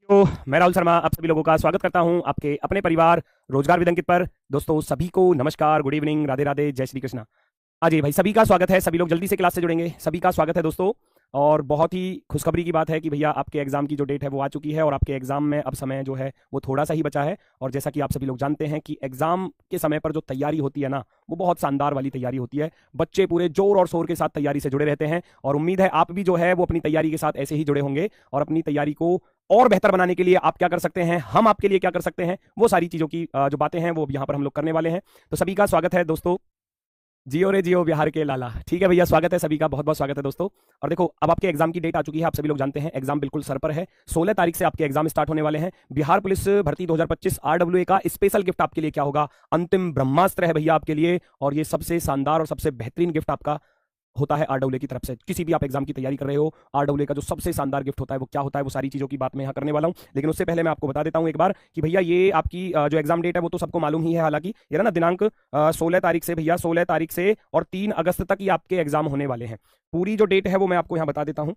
तो मैं राहुल शर्मा आप सभी लोगों का स्वागत करता हूं आपके अपने परिवार रोजगार विद अंकित पर। दोस्तों सभी को नमस्कार, गुड इवनिंग, राधे राधे, जय श्री कृष्णा। हाँ जी भाई, सभी का स्वागत है। सभी लोग जल्दी से क्लास से जुड़ेंगे। सभी का स्वागत है दोस्तों। और बहुत ही खुशखबरी की बात है कि भैया आपके एग्जाम की जो डेट है वो आ चुकी है और आपके एग्जाम में अब समय जो है वो थोड़ा सा ही बचा है। और जैसा कि आप सभी लोग जानते हैं कि एग्जाम के समय पर जो तैयारी होती है ना, वो बहुत शानदार वाली तैयारी होती है। बच्चे पूरे जोर और शोर के साथ तैयारी से जुड़े रहते हैं और उम्मीद है आप भी जो है वो अपनी तैयारी के साथ ऐसे ही जुड़े होंगे। और अपनी तैयारी को और बेहतर बनाने के लिए आप क्या कर सकते हैं, हम आपके लिए क्या कर सकते हैं, वो सारी चीजों की जो बातें हैं वो यहाँ पर हम लोग करने वाले हैं। तो सभी का स्वागत है दोस्तों। जियो रे जियो बिहार के लाला। ठीक है भैया, स्वागत है सभी का, बहुत बहुत स्वागत है दोस्तों। और देखो अब आपके एग्जाम की डेट आ चुकी है, आप सभी लोग जानते हैं एग्जाम बिल्कुल सर पर है। 16 तारीख से आपके एग्जाम स्टार्ट होने वाले हैं। बिहार पुलिस भर्ती 2025 आरडब्ल्यूए का स्पेशल गिफ्ट आपके लिए क्या होगा, अंतिम ब्रह्मास्त्र है भैया आपके लिए। और ये सबसे शानदार और सबसे बेहतरीन गिफ्ट आपका होता है आरडब्ल्यूए की तरफ से। किसी भी आप एग्जाम की तैयारी कर रहे हो, आरडब्ल्यूए का जो सबसे शानदार गिफ्ट होता है वो क्या होता है, वो सारी चीजों की बात मैं यहाँ करने वाला हूँ। लेकिन उससे पहले मैं आपको बता देता हूँ एक बार कि भैया ये आपकी जो एग्जाम डेट है वो तो सबको मालूम ही है। हालांकि ये ना दिनांक 16 तारीख से भैया, 16 तारीख से और 3 अगस्त तक ही आपके एग्जाम होने वाले हैं। पूरी जो डेट है वो मैं आपको यहाँ बता देता हूँ।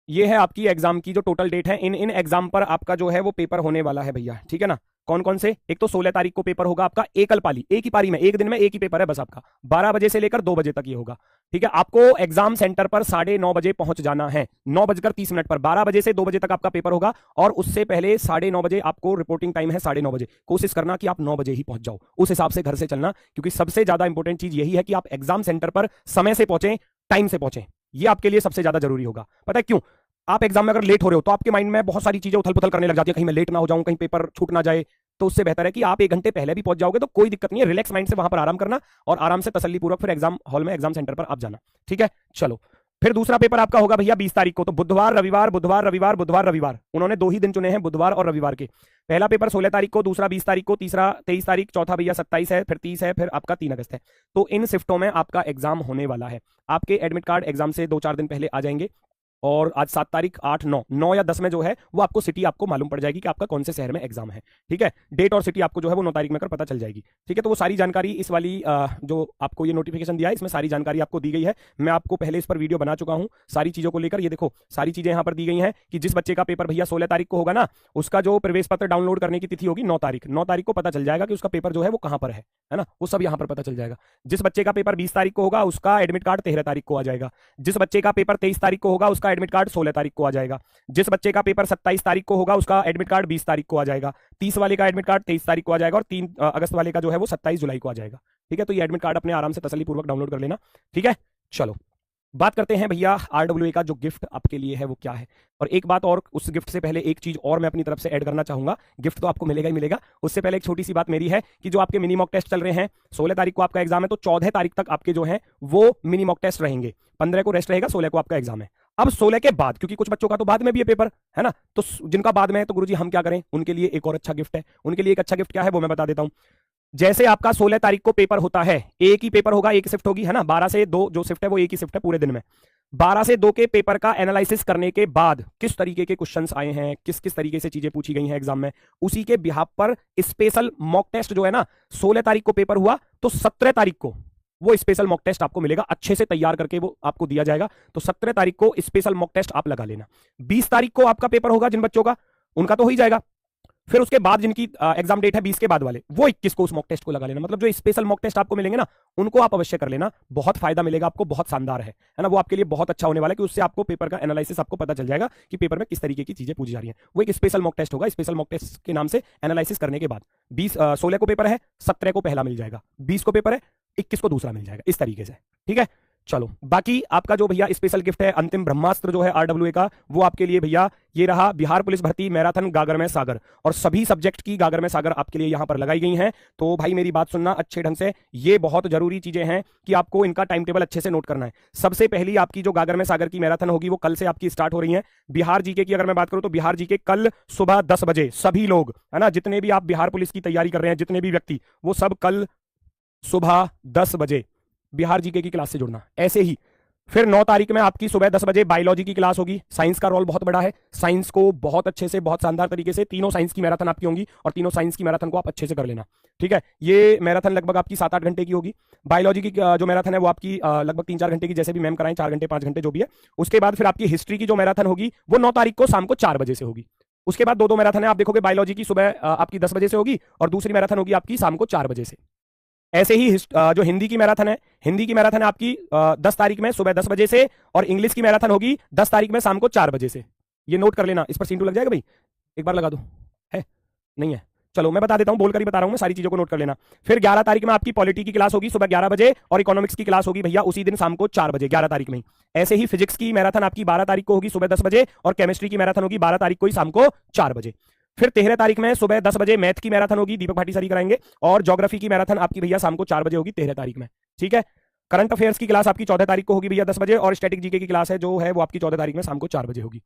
ये है आपकी एग्जाम की जो टोटल डेट है। इन इन एग्जाम पर आपका जो है वो पेपर होने वाला है भैया, ठीक है ना। कौन कौन से, एक तो 16 तारीख को पेपर होगा आपका एकल पाली, एक ही पारी में, एक दिन में एक ही पेपर है बस आपका, 12 बजे से लेकर 2 बजे तक ये होगा। ठीक है, आपको एग्जाम सेंटर पर 9:30 बजे पहुंच जाना है। 9:30 पर 12 बजे से 2 बजे तक आपका पेपर होगा और उससे पहले 9:30 बजे आपको रिपोर्टिंग टाइम है। 9:30 बजे कोशिश करना कि आप 9 बजे ही पहुंच जाओ, उस हिसाब से घर से चलना, क्योंकि सबसे ज्यादा इंपॉर्टेंट चीज यही है कि आप एग्जाम सेंटर पर समय से पहुंचे, टाइम से पहुंचे। ये आपके लिए सबसे ज्यादा जरूरी होगा। पता है क्यों? आप एग्जाम में अगर लेट हो रहे हो तो आपके माइंड में बहुत सारी चीजें उथल पुथल करने लग जाती है, कहीं मैं लेट ना हो जाऊं, कहीं पेपर छूट ना जाए। तो उससे बेहतर है कि आप 1 घंटे पहले भी पहुंच जाओगे तो कोई दिक्कत नहीं है। रिलैक्स माइंड से वहां पर आराम करना और आराम से तसल्ली पूर्वक फिर एग्जाम हॉल में, एग्जाम सेंटर पर आप जाना। ठीक है, चलो। फिर दूसरा पेपर आपका होगा भैया 20 तारीख को। तो बुधवार रविवार, बुधवार रविवार, बुधवार रविवार, उन्होंने 2 ही दिन चुने हैं, बुधवार और रविवार के। पहला पेपर 16 तारीख को, दूसरा 20 तारीख को, तीसरा 23 तारीख, चौथा भैया 27 है, फिर 30 है, फिर आपका 3 अगस्त है। तो इन शिफ्टों में आपका एग्जाम होने वाला है। आपके एडमिट कार्ड एग्जाम से 2-4 दिन पहले आ जाएंगे। और आज 7 तारीख, 8, 9 या 10 में जो है वो आपको सिटी आपको मालूम पड़ जाएगी कि आपका कौन से शहर में एग्जाम है। ठीक है, डेट और सिटी आपको जो है वो 9 तारीख में कर पता चल जाएगी। ठीक है, तो वो सारी जानकारी इस वाली जो आपको ये नोटिफिकेशन दिया है इसमें सारी जानकारी आपको दी गई है। मैं आपको पहले इस पर वीडियो बना चुका हूं सारी चीजों को लेकर। ये देखो सारी चीजें यहाँ पर दी गई हैं कि जिस बच्चे का पेपर भैया 16 तारीख को होगा ना, उसका जो प्रवेश पत्र डाउनलोड करने की तिथि होगी 9 तारीख। 9 तारीख को पता चल जाएगा कि उसका पेपर जो है वो कहां पर है ना, वो सब यहाँ पर पता चल जाएगा। जिस बच्चे का पेपर 20 तारीख को होगा उसका एडमिट कार्ड 13 तारीख को आ जाएगा। जिस बच्चे का पेपर 23 तारीख को होगा उसका एडमिट कार्ड 16 तारीख को आ जाएगा। जिस बच्चे का पेपर 27 तारीख को होगा उसका एडमिट कार्ड 20 तारीख को आ जाएगा। 30 वाले का एडमिट कार्ड 23 तारीख को आ जाएगा और 3 अगस्त वाले का जो है वो 27 जुलाई को आ जाएगा। ठीक है, तो ये एडमिट कार्ड अपने आराम से तसल्लीपूर्वक डाउनलोड कर लेना। ठीक है, चलो बात करते हैं भैया आरडब्ल्यूए का जो गिफ्ट आपके लिए है वो क्या है। और एक बात और, उस गिफ्ट से पहले एक चीज और मैं अपनी तरफ से ऐड करना चाहूंगा। गिफ्ट तो आपको मिलेगा ही मिलेगा, उससे पहले एक छोटी सी बात मेरी है कि जो आपके मिनी मॉक टेस्ट चल रहे हैं, 16 तारीख को आपका एग्जाम है, तो 14 तारीख तक आपके जो है वो मिनी मॉक टेस्ट रहेंगे। 15 को रेस्ट रहेगा, 16 को आपका एग्जाम है। अब 16 के बाद, क्योंकि कुछ बच्चों का तो बाद में भी है पेपर, है ना, तो जिनका बाद में है तो गुरुजी हम क्या करें, उनके लिए एक और अच्छा गिफ्ट है। उनके लिए एक अच्छा गिफ्ट क्या है वो मैं बता देता हूं। जैसे आपका 16 तारीख को पेपर होता है, एक ही पेपर होगा, एक शिफ्ट होगी, है ना, 12 से 2 जो शिफ्ट है वो एक ही शिफ्ट है पूरे दिन में। 12 से 2 के पेपर का एनालिसिस करने के बाद किस तरीके के क्वेश्चंस आए हैं, किस किस तरीके से चीजें पूछी गई हैं एग्जाम में, उसी के बिहाफ पर स्पेशल मॉक टेस्ट जो है ना, 16 तारीख को पेपर हुआ तो 17 तारीख को वो स्पेशल मॉक टेस्ट आपको मिलेगा, अच्छे से तैयार करके वो आपको दिया जाएगा। तो 17 तारीख को स्पेशल मॉक टेस्ट आप लगा लेना। 20 तारीख को आपका पेपर होगा जिन बच्चों का, उनका तो हो ही जाएगा। फिर उसके बाद जिनकी एग्जाम डेट है 20 के बाद वाले, वो 21 को उस मॉक टेस्ट को लगा लेना। मतलब जो स्पेशल मॉक टेस्ट आपको मिलेंगे ना, उनको आप अवश्य कर लेना, बहुत फायदा मिलेगा आपको, बहुत शानदार है ना। वो आपके लिए बहुत अच्छा होने वाला है कि उससे आपको पेपर का एनालिसिस आपको पता चल जाएगा कि पेपर में किस तरीके की चीजें पूछी जा रही हैं। वो एक स्पेशल मॉक टेस्ट होगा, स्पेशल मॉक टेस्ट के नाम से एनालिसिस करने के बाद 16 को पेपर है, 17 को पहला मिल जाएगा, 20 को पेपर है, 21 को दूसरा मिल जाएगा, इस तरीके से। ठीक है, चलो बाकी आपका जो भैया स्पेशल गिफ्ट है, अंतिम ब्रह्मास्त्र जो है आरडब्ल्यूए का, वो आपके लिए भैया ये रहा, बिहार पुलिस भर्ती मैराथन गागर में सागर। और सभी सब्जेक्ट की गागर में सागर आपके लिए यहां पर लगाई गई हैं। तो भाई मेरी बात सुनना अच्छे ढंग से, ये बहुत जरूरी चीजें हैं कि आपको इनका टाइम टेबल अच्छे से नोट करना है। सबसे पहली आपकी जो गागर में सागर की मैराथन होगी वो कल से आपकी स्टार्ट हो रही है। बिहार जीके की अगर मैं बात करूं तो बिहार जीके कल सुबह 10 बजे सभी लोग, है ना, जितने भी आप बिहार पुलिस की तैयारी कर रहे हैं, जितने भी व्यक्ति, वो सब कल सुबह 10 बजे बिहार जीके की क्लास से जुड़ना। ऐसे ही फिर 9 तारीख में आपकी सुबह 10 बजे बायोलॉजी की क्लास होगी। साइंस का रोल बहुत बड़ा है, साइंस को बहुत अच्छे से, बहुत शानदार तरीके से, तीनों साइंस की मैराथन आपकी होंगी और तीनों साइंस की मैराथन को आप अच्छे से कर लेना। ठीक है, ये मैराथन लगभग आपकी 7-8 घंटे की होगी। बायोलॉजी की जो मैराथन है वो आपकी लगभग 3-4 घंटे की, जैसे भी मैम कराएं, 4 घंटे 5 घंटे जो भी है। उसके बाद फिर आपकी हिस्ट्री की जो मैराथन होगी वो 9 तारीख को शाम को 4 बजे से होगी। उसके बाद दो दो मैराथन है, आप देखोगे बायोलॉजी की सुबह आपकी 10 बजे से होगी और दूसरी मैराथन होगी आपकी शाम को 4 बजे से। ऐसे ही जो हिंदी की मैराथन है, हिंदी की मैराथन है आपकी 10 तारीख में सुबह 10 बजे से, और इंग्लिश की मैराथन होगी 10 तारीख में शाम को 4 बजे से। ये नोट कर लेना, इस पर सीन 2 लग जाएगा भाई, एक बार लगा दो। है नहीं है, चलो मैं बता देता हूं, बोलकर ही बता रहा हूं मैं, सारी चीजों को नोट कर लेना। फिर 11 तारीख में आपकी पॉलिटी की क्लास होगी सुबह 11 बजे, और इकोनॉमिक्स की क्लास होगी भैया उसी दिन शाम को 4 बजे, 11 तारीख में ही। ऐसे ही फिजिक्स की मैराथन आपकी 12 तारीख को होगी सुबह 10 बजे, और केमिस्ट्री की मैराथन होगी 12 तारीख को ही शाम को 4 बजे। फिर 13 तारीख में सुबह 10 बजे मैथ की मैराथन होगी, दीपक भाटी सर कराएंगे, और ज्योग्राफी की मैराथन आपकी भैया शाम को 4 बजे होगी 13 तारीख में। ठीक है, करंट अफेयर्स की क्लास आपकी 14 तारीख को होगी भैया 10 बजे, और स्टैटिक जीके की क्लास है जो है वो आपकी 14 तारीख में शाम को 4 बजे होगी।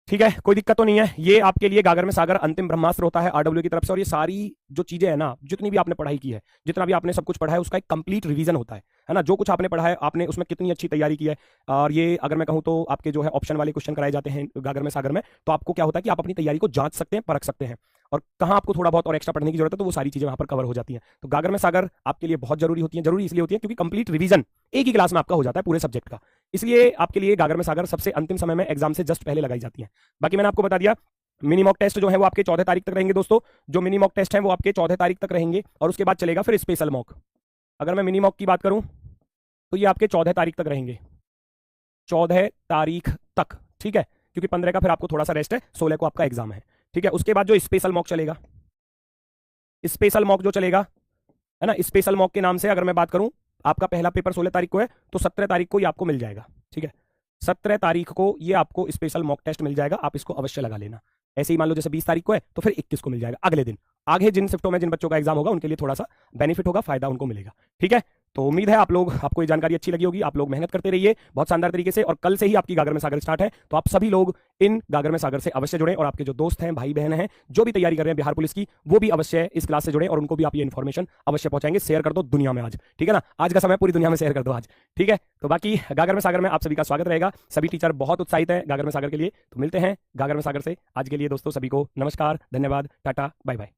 ठीक है, कोई दिक्कत तो नहीं है। ये आपके लिए गागर में सागर अंतिम ब्रह्मास्त्र होता है आरडब्ल्यू की तरफ से, और ये सारी जो चीजें है ना, जितनी भी आपने पढ़ाई की है, जितना भी आपने सब कुछ पढ़ा है, उसका एक कंप्लीट रिवीजन होता है ना। जो कुछ आपने पढ़ा है, आपने उसमें कितनी अच्छी तैयारी की है, और ये अगर मैं कहूं तो आपके जो है ऑप्शन वाले क्वेश्चन कराए जाते हैं गागर में सागर में, तो आपको क्या होता है कि आप अपनी तैयारी को जांच सकते हैं, परख सकते हैं, और कहाँ आपको थोड़ा बहुत और एक्स्ट्रा पढ़ने की जरूरत है, तो वो सारी चीजें वहां पर कवर हो जाती हैं। तो गागर में सागर आपके लिए बहुत जरूरी होती है। जरूरी इसलिए होती है क्योंकि कंप्लीट रिवीजन एक ही क्लास में आपका हो जाता है पूरे सब्जेक्ट का, इसलिए आपके लिए गागर में सागर सबसे अंतिम समय में एग्जाम से जस्ट पहले लगाई जाती है। बाकी मैंने आपको बता दिया, मिनी मॉक टेस्ट जो है वो आपके 14 तारीख तक रहेंगे दोस्तों। जो मिनी मॉक टेस्ट है वो आपके 14 तारीख तक रहेंगे, और उसके बाद चलेगा फिर स्पेशल मॉक। अगर मैं मिनी मॉक की बात करूं तो ये आपके 14 तारीख तक रहेंगे, 14 तारीख तक। ठीक है, क्योंकि 15 का फिर आपको थोड़ा सा रेस्ट है, 16 को आपका एग्जाम है। ठीक है, उसके बाद जो स्पेशल मॉक चलेगा, स्पेशल मॉक जो चलेगा है ना, स्पेशल मॉक के नाम से अगर मैं बात करूं, आपका पहला पेपर 16 तारीख को है, तो 17 तारीख को ये आपको मिल जाएगा। ठीक है, 17 तारीख को ये आपको स्पेशल मॉक टेस्ट मिल जाएगा, आप इसको अवश्य लगा लेना। ऐसे ही मान लो जैसे 20 तारीख को है, तो फिर 21 को मिल जाएगा अगले दिन। आगे जिन शिफ्टों में जिन बच्चों का एग्जाम होगा उनके लिए थोड़ा सा बेनिफिट होगा, फायदा उनको मिलेगा। ठीक है, तो उम्मीद है आपको ये जानकारी अच्छी लगी होगी। आप लोग मेहनत करते रहिए बहुत शानदार तरीके से, और कल से ही आपकी गागर में सागर स्टार्ट है, तो आप सभी लोग इन गागर में सागर से अवश्य जुड़ें, और आपके जो दोस्त हैं, भाई बहन हैं, जो भी तैयारी कर रहे हैं बिहार पुलिस की, वो भी अवश्य इस क्लास से जुड़े, और उनको भी आप ये इन्फॉर्मेशन अवश्य पहुंचाएंगे। शेयर कर दो दुनिया में आज, ठीक है ना, आज का समय पूरी दुनिया में शेयर कर दो आज। ठीक है, तो बाकी गागर में सागर में आप सभी का स्वागत रहेगा। सभी टीचर बहुत उत्साहित है गागर में सागर के लिए, तो मिलते हैं गागर में सागर से। आज के लिए दोस्तों सभी को नमस्कार, धन्यवाद, टाटा, बाय बाय।